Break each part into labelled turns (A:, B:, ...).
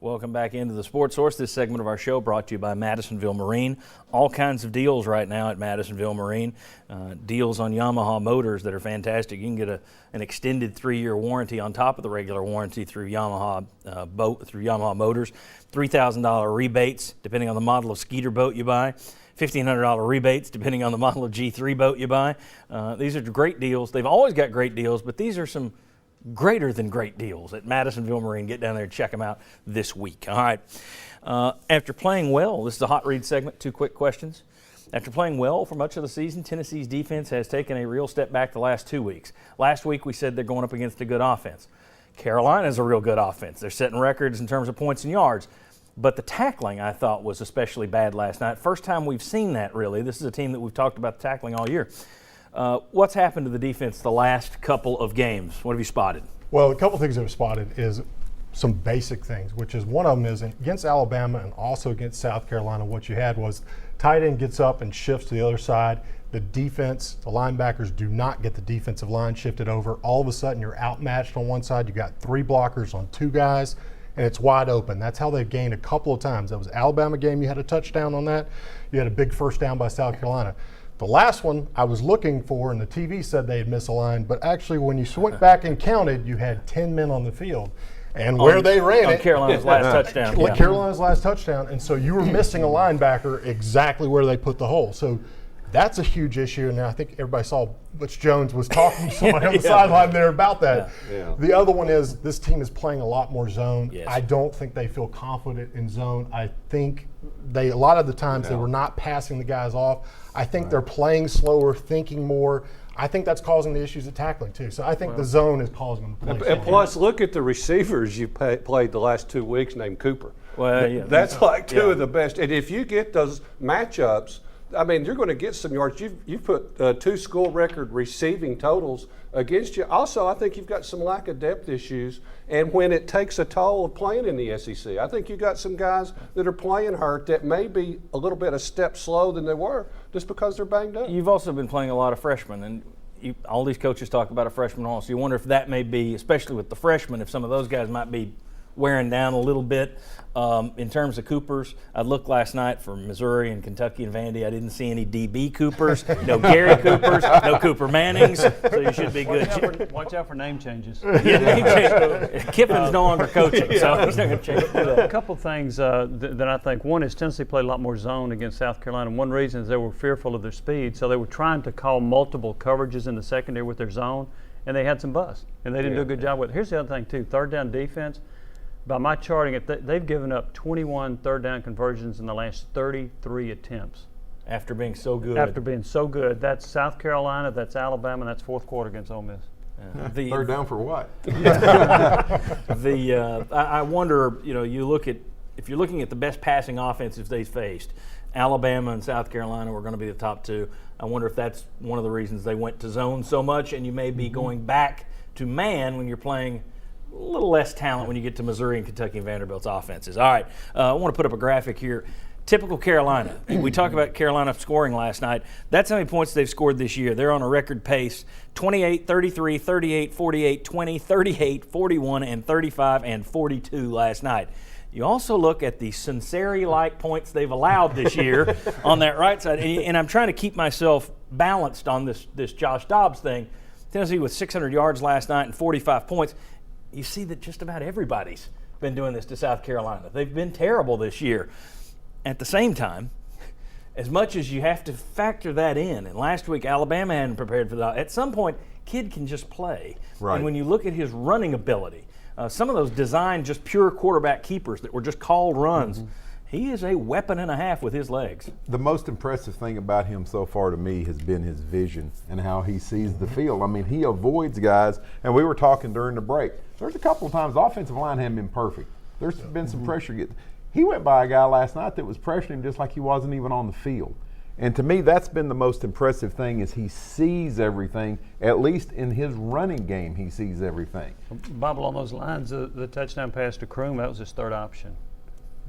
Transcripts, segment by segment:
A: Welcome back into the Sports Source. This segment of our show brought to you by Madisonville Marine. All kinds of deals right now at Madisonville Marine. Deals on Yamaha motors that are fantastic. You can get an extended 3-year warranty on top of the regular warranty through Yamaha through Yamaha motors. $3,000 rebates depending on the model of Skeeter boat you buy. $1,500 rebates depending on the model of G3 boat you buy. These are great deals. They've always got great deals, but these are some greater than great deals at Madisonville Marine. Get down there and check them out this week. All right. After playing well, this is a hot read segment, 2 quick questions. After playing well for much of the season, Tennessee's defense has taken a real step back the last 2 weeks. Last week we said they're going up against a good offense. Carolina's a real good offense. They're setting records in terms of points and yards. But the tackling, I thought, was especially bad last night. First time we've seen that, really. This is a team that we've talked about the tackling all year. What's happened to the defense the last couple of games? What have you spotted?
B: Well, a couple things that were spotted is some basic things, which is one of them is against Alabama and also against South Carolina, what you had was tight end gets up and shifts to the other side. The defense, the linebackers do not get the defensive line shifted over. All of a sudden, you're outmatched on one side. You got 3 blockers on 2 guys, and it's wide open. That's how they've gained a couple of times. That was Alabama game. You had a touchdown on that. You had a big first down by South Carolina. The last one I was looking for, and the TV said they had misaligned, but actually when you went back and counted, you had 10 men on the field. And where they ran it.
A: Carolina's last touchdown.
B: Yeah. Carolina's last touchdown, and so you were missing a linebacker exactly where they put the hole. So that's a huge issue, and I think everybody saw Butch Jones was talking to somebody on the sideline there about that.
C: Yeah.
B: The other one is this team is playing a lot more zone.
A: Yes.
B: I don't think they feel confident in zone. I think a lot of the times they were not passing the guys off. I think they're playing slower, thinking more. I think that's causing the issues at tackling too. So I think the zone is causing them to play slower.
C: And plus, look at the receivers you played the last 2 weeks named Cooper.
A: Well, yeah.
C: That's like 2 of the best. And if you get those matchups, I mean, you're going to get some yards. You've put 2 school record receiving totals against you. Also, I think you've got some lack of depth issues. And when it takes a toll of playing in the SEC, I think you've got some guys that are playing hurt that may be a little bit a step slow than they were just because they're banged up.
A: You've also been playing a lot of freshmen, and all these coaches talk about a freshman hall. So you wonder if that may be, especially with the freshmen, if some of those guys might be wearing down a little bit. In terms of Coopers, I looked last night for Missouri and Kentucky and Vandy. I didn't see any DB Coopers, no Gary Coopers, no Cooper Mannings, so you should be good.
D: Watch out for name changes.
A: Kiffin's no longer coaching, so he's not going to change
D: A couple things that I think. One is Tennessee played a lot more zone against South Carolina. One reason is they were fearful of their speed, so they were trying to call multiple coverages in the secondary with their zone, and they had some busts, and they didn't do a good job with it. Here's the other thing, too. Third down defense. By my charting, they've given up 21 third down conversions in the last 33 attempts.
A: After being so good.
D: After being so good. That's South Carolina, that's Alabama, and that's fourth quarter against Ole Miss.
E: Third down for what?
A: I wonder, if you're looking at the best passing offenses they've faced, Alabama and South Carolina were going to be the top 2. I wonder if that's one of the reasons they went to zone so much, and you may be going back to man when you're playing a little less talent when you get to Missouri and Kentucky and Vanderbilt's offenses. All right, I want to put up a graphic here. Typical Carolina. We talked about Carolina scoring last night. That's how many points they've scored this year. They're on a record pace: 28, 33, 38, 48, 20, 38, 41, and 35, and 42 last night. You also look at the Cincinnati-like points they've allowed this year on that right side, and I'm trying to keep myself balanced on this Josh Dobbs thing. Tennessee with 600 yards last night and 45 points. You see that just about everybody's been doing this to South Carolina. They've been terrible this year. At the same time, as much as you have to factor that in, and last week Alabama hadn't prepared for that, at some point, kid can just play.
E: Right.
A: And when you look at his running ability, some of those designed just pure quarterback keepers that were just called runs, he is a weapon and a half with his legs.
E: The most impressive thing about him so far to me has been his vision and how he sees the field. I mean, he avoids guys, and we were talking during the break. There's a couple of times the offensive line hadn't been perfect. There's been some pressure. He went by a guy last night that was pressuring him just like he wasn't even on the field. And to me, that's been the most impressive thing is he sees everything, at least in his running game, he sees everything.
D: Bob, along those lines, the touchdown pass to Kroom, that was his third option.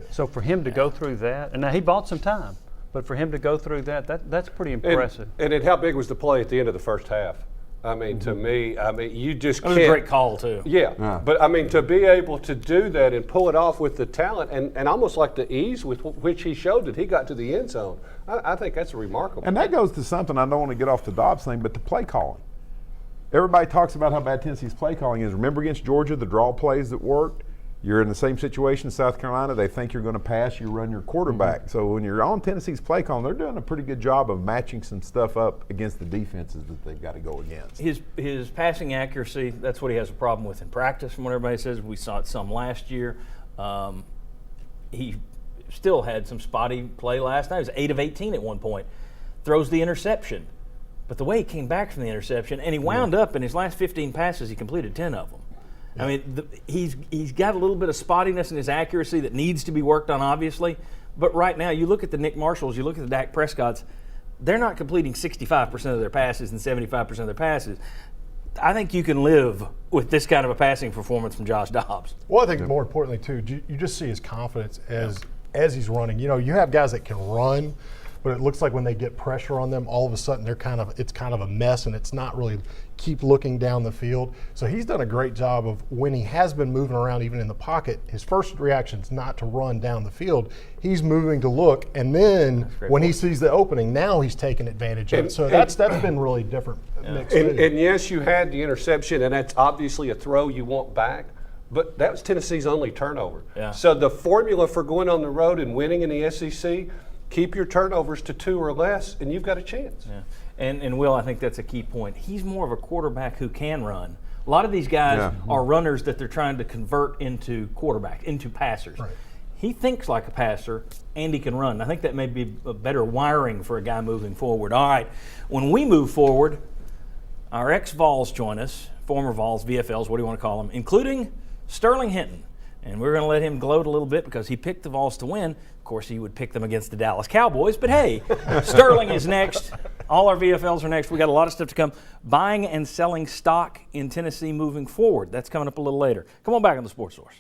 D: So for him to go through that, and now he bought some time, but for him to go through that's pretty impressive.
C: And how big was the play at the end of the first half? I mean, to me, I mean, you just
A: That was
C: can't.
A: a great call too.
C: Yeah, but I mean, to be able to do that and pull it off with the talent and almost like the ease with which he showed that he got to the end zone, I think that's remarkable.
E: And that goes to something, I don't want to get off the Dobbs thing, but the play calling. Everybody talks about how bad Tennessee's play calling is. Remember against Georgia, the draw plays that worked? You're in the same situation in South Carolina. They think you're going to pass, you run your quarterback.
C: Mm-hmm.
E: So when you're on Tennessee's play calling, they're doing a pretty good job of matching some stuff up against the defenses that they've got to go against.
A: His passing accuracy, that's what he has a problem with in practice, from what everybody says. We saw it some last year. He still had some spotty play last night. He was 8 of 18 at one point. Throws the interception. But the way he came back from the interception, and he wound up in his last 15 passes, he completed 10 of them. I mean, he's got a little bit of spottiness in his accuracy that needs to be worked on, obviously. But right now, you look at the Nick Marshalls, you look at the Dak Prescotts, they're not completing 65% of their passes and 75% of their passes. I think you can live with this kind of a passing performance from Josh Dobbs.
B: Well, I think more importantly too, you just see his confidence as he's running. You know, you have guys that can run, but it looks like when they get pressure on them, all of a sudden it's kind of a mess, and it's not really keep looking down the field. So he's done a great job of, when he has been moving around even in the pocket, his first reaction is not to run down the field. He's moving to look, and then when he sees the opening, now he's taking advantage of it. So that's been really different. mix too.
C: And yes, you had the interception, and that's obviously a throw you want back. But that was Tennessee's only turnover.
A: Yeah.
C: So the formula for going on the road and winning in the SEC, keep your turnovers to 2 or less, and you've got a chance.
A: Yeah. And Will, I think that's a key point. He's more of a quarterback who can run. A lot of these guys are runners that they're trying to convert into quarterback, into passers.
B: Right.
A: He thinks like a passer, and he can run. I think that may be a better wiring for a guy moving forward. All right, when we move forward, our ex-Vols join us, former Vols, VFLs, what do you want to call them, including Sterling Hinton. And we're going to let him gloat a little bit because he picked the Vols to win. Of course, he would pick them against the Dallas Cowboys. But hey, Sterling is next. All our VFLs are next. We got a lot of stuff to come. Buying and selling stock in Tennessee moving forward. That's coming up a little later. Come on back on the Sports Source.